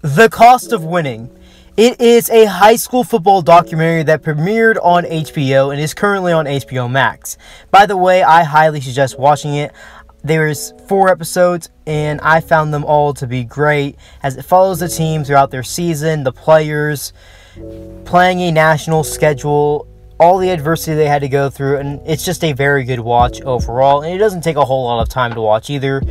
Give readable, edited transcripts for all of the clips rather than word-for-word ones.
The Cost of Winning. It is a high school football documentary that premiered on HBO and is currently on HBO Max. By the way, I highly suggest watching it. There's 4 episodes and I found them all to be great as it follows the team throughout their season, the players, playing a national schedule, all the adversity they had to go through, and it's just a very good watch overall, and it doesn't take a whole lot of time to watch either.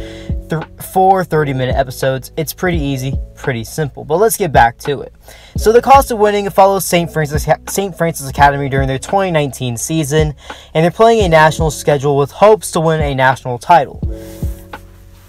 4 30-minute episodes. It's pretty easy, pretty simple, but let's get back to it. So The Cost of Winning follows St. Francis Academy during their 2019 season, and they're playing a national schedule with hopes to win a national title.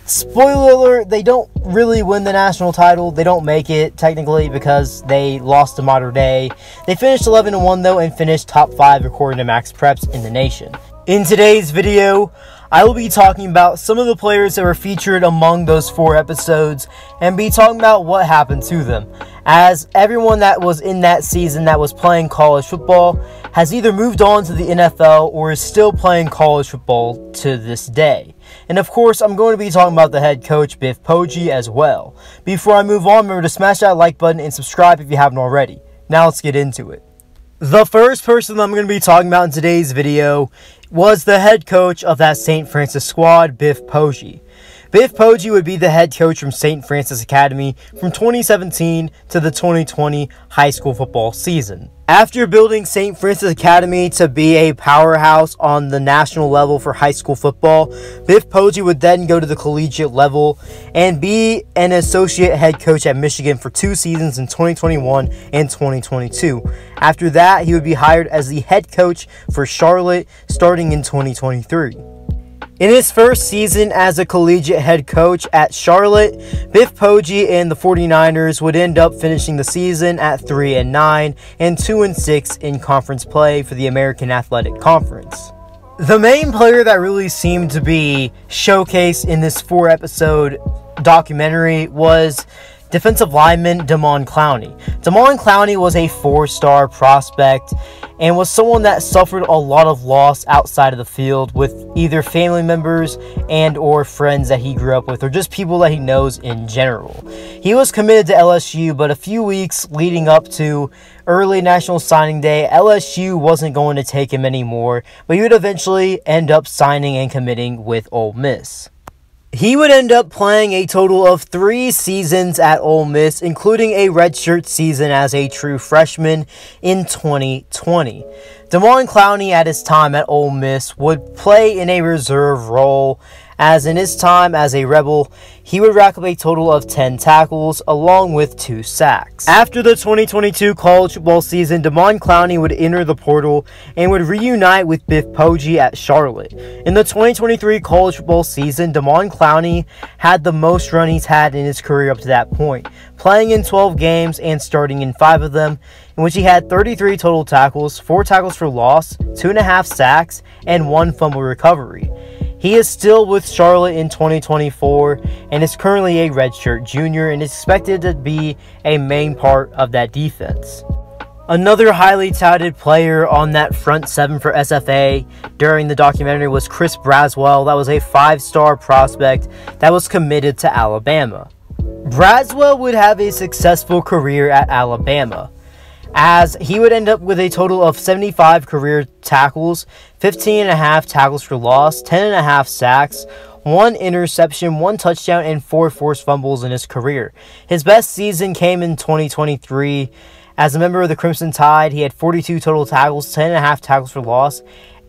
Spoiler alert, they don't really win the national title. They don't make it, technically, because they lost to Mater Dei. They finished 11-1, though, and finished top 5 according to Max Preps in the nation. In today's video, I will be talking about some of the players that were featured among those 4 episodes and be talking about what happened to them, as everyone that was in that season that was playing college football has either moved on to the NFL or is still playing college football to this day. And of course, I'm going to be talking about the head coach, Biff Poggi, as well. Before I move on, remember to smash that like button and subscribe if you haven't already. Now let's get into it. The first person I'm going to be talking about in today's video was the head coach of that St. Francis squad, Biff Poggi. Biff Poggi would be the head coach from St. Francis Academy from 2017 to the 2020 high school football season. After building St. Francis Academy to be a powerhouse on the national level for high school football, Biff Poggi would then go to the collegiate level and be an associate head coach at Michigan for 2 seasons in 2021 and 2022. After that, he would be hired as the head coach for Charlotte starting in 2023. In his first season as a collegiate head coach at Charlotte, Biff Poggi and the 49ers would end up finishing the season at 3-9 and 2-6 in conference play for the American Athletic Conference. The main player that really seemed to be showcased in this 4-episode documentary was defensive lineman Damon Clowney. Damon Clowney was a 4-star prospect and was someone that suffered a lot of loss outside of the field with either family members and or friends that he grew up with or just people that he knows in general. He was committed to LSU, but a few weeks leading up to early National Signing Day, LSU wasn't going to take him anymore, but he would eventually end up signing and committing with Ole Miss. He would end up playing a total of 3 seasons at Ole Miss, including a redshirt season as a true freshman in 2020. Damon Clowney at his time at Ole Miss would play in a reserve role, as in his time as a Rebel, he would rack up a total of 10 tackles along with 2 sacks. After the 2022 college football season, Damon Clowney would enter the portal and would reunite with Biff Poggi at Charlotte. In the 2023 college football season, Damon Clowney had the most run he's had in his career up to that point, playing in 12 games and starting in 5 of them, in which he had 33 total tackles, 4 tackles for loss, 2.5 sacks, and 1 fumble recovery. He is still with Charlotte in 2024 and is currently a redshirt junior and is expected to be a main part of that defense. Another highly touted player on that front 7 for SFA during the documentary was Chris Braswell. That was a 5-star prospect that was committed to Alabama. Braswell would have a successful career at Alabama, as he would end up with a total of 75 career tackles, 15.5 tackles for loss, 10.5 sacks, 1 interception, 1 touchdown, and 4 forced fumbles in his career. His best season came in 2023. As a member of the Crimson Tide, he had 42 total tackles, 10.5 tackles for loss,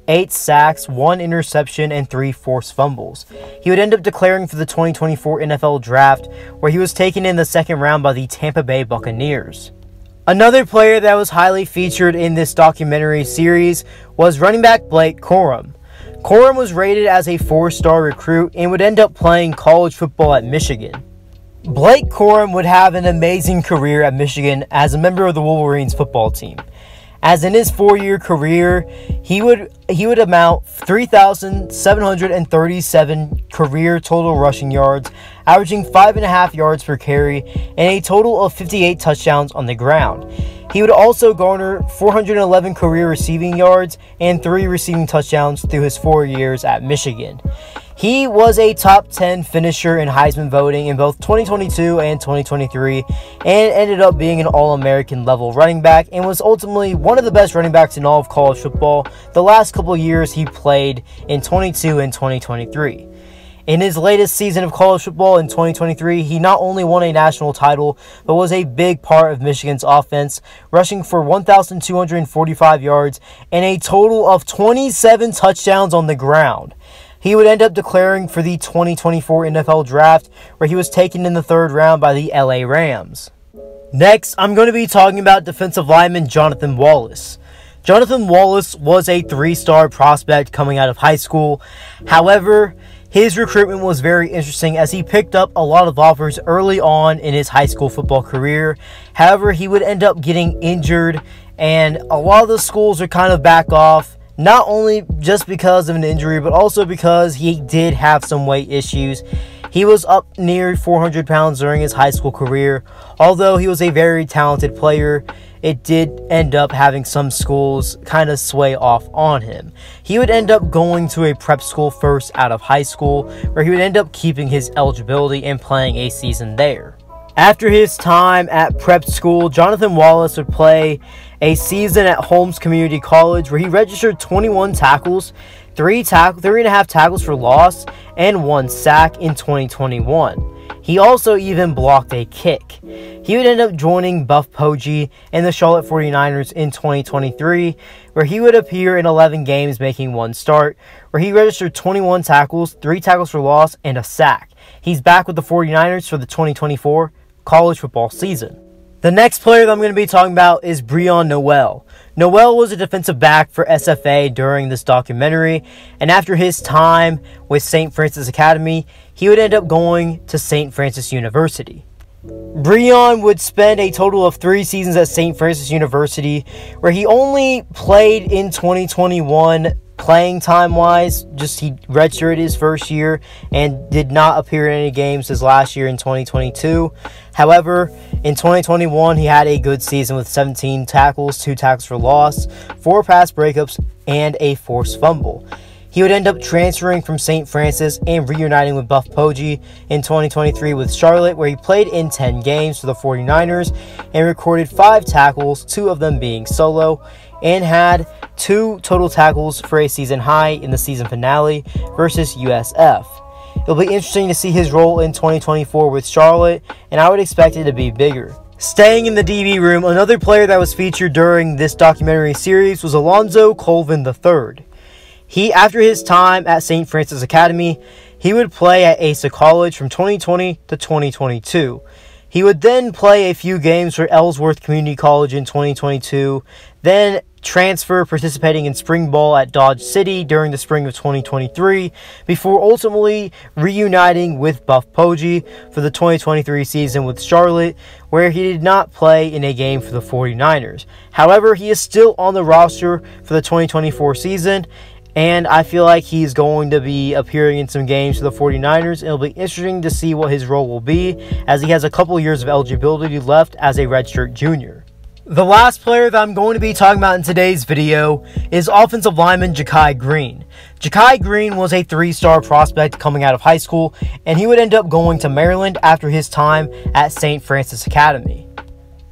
8 sacks, 1 interception, and 3 forced fumbles. He would end up declaring for the 2024 NFL Draft, where he was taken in the 2nd round by the Tampa Bay Buccaneers. Another player that was highly featured in this documentary series was running back Blake Corum. Corum was rated as a 4-star recruit and would end up playing college football at Michigan. Blake Corum would have an amazing career at Michigan as a member of the Wolverines football team, as in his 4-year career, he would amount 3,737 career total rushing yards, averaging 5.5 yards per carry, and a total of 58 touchdowns on the ground. He would also garner 411 career receiving yards and 3 receiving touchdowns through his 4 years at Michigan. He was a top 10 finisher in Heisman voting in both 2022 and 2023 and ended up being an All-American level running back and was ultimately one of the best running backs in all of college football the last couple of years he played in 22 and 2023. In his latest season of college football in 2023, he not only won a national title, but was a big part of Michigan's offense, rushing for 1,245 yards and a total of 27 touchdowns on the ground. He would end up declaring for the 2024 NFL Draft, where he was taken in the 3rd round by the LA Rams. Next, I'm going to be talking about defensive lineman Jonathan Wallace. Jonathan Wallace was a 3-star prospect coming out of high school. However, his recruitment was very interesting as he picked up a lot of offers early on in his high school football career. However, he would end up getting injured, and a lot of the schools would kind of back off. Not only just because of an injury, but also because he did have some weight issues. He was up near 400 pounds during his high school career. Although he was a very talented player, it did end up having some schools kind of sway off on him. He would end up going to a prep school first out of high school, where he would end up keeping his eligibility and playing a season there. After his time at prep school, Jonathan Wallace would play a season at Holmes Community College, where he registered 21 tackles, 3.5 tackles for loss, and 1 sack in 2021. He also even blocked a kick. He would end up joining Buff Poggi and the Charlotte 49ers in 2023, where he would appear in 11 games, making 1 start, where he registered 21 tackles, 3 tackles for loss, and a sack. He's back with the 49ers for the 2024 college football season. The next player that I'm going to be talking about is Breon Noel. Noel was a defensive back for SFA during this documentary, and after his time with St. Francis Academy, he would end up going to St. Francis University. Breon would spend a total of 3 seasons at St. Francis University, where he only played in 2021 playing time-wise. Just he redshirted his first year and did not appear in any games his last year in 2022. However, in 2021, he had a good season with 17 tackles, 2 tackles for loss, 4 pass breakups, and a forced fumble. He would end up transferring from St. Francis and reuniting with Buff Poggi in 2023 with Charlotte, where he played in 10 games for the 49ers and recorded 5 tackles, 2 of them being solo, and had 2 total tackles for a season high in the season finale versus USF. It'll be interesting to see his role in 2024 with Charlotte, and I would expect it to be bigger. Staying in the DB room, another player that was featured during this documentary series was Alonzo Colvin III. After his time at St. Francis Academy, he would play at Asa College from 2020 to 2022. He would then play a few games for Ellsworth Community College in 2022, then transfer participating in spring ball at Dodge City during the spring of 2023, before ultimately reuniting with Buff Poggi for the 2023 season with Charlotte, where he did not play in a game for the 49ers. However, he is still on the roster for the 2024 season, and I feel like he's going to be appearing in some games for the 49ers. It'll be interesting to see what his role will be, as he has a couple years of eligibility left as a redshirt junior. The last player that I'm going to be talking about in today's video is offensive lineman Jah'Ki Green. Jah'Ki Green was a 3-star prospect coming out of high school, and he would end up going to Maryland after his time at St. Francis Academy.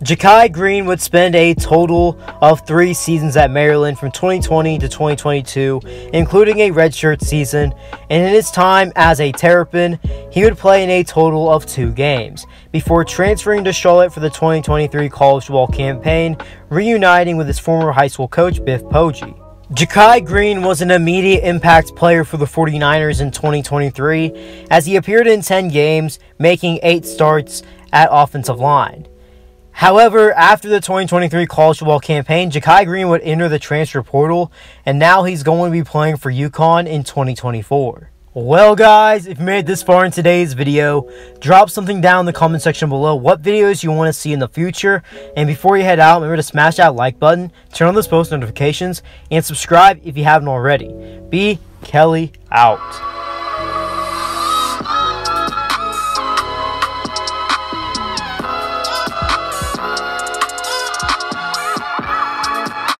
Jah'Ki Green would spend a total of 3 seasons at Maryland from 2020 to 2022, including a redshirt season, and in his time as a Terrapin, he would play in a total of 2 games, before transferring to Charlotte for the 2023 college football campaign, reuniting with his former high school coach, Buff Poggi. Jah'Ki Green was an immediate impact player for the 49ers in 2023, as he appeared in 10 games, making 8 starts at offensive line. However, after the 2023 college football campaign, Jah'Ki Green would enter the transfer portal, and now he's going to be playing for UConn in 2024. Well guys, if you made it this far in today's video, drop something down in the comment section below what videos you want to see in the future, and before you head out, remember to smash that like button, turn on those post notifications, and subscribe if you haven't already. B. Kelly out.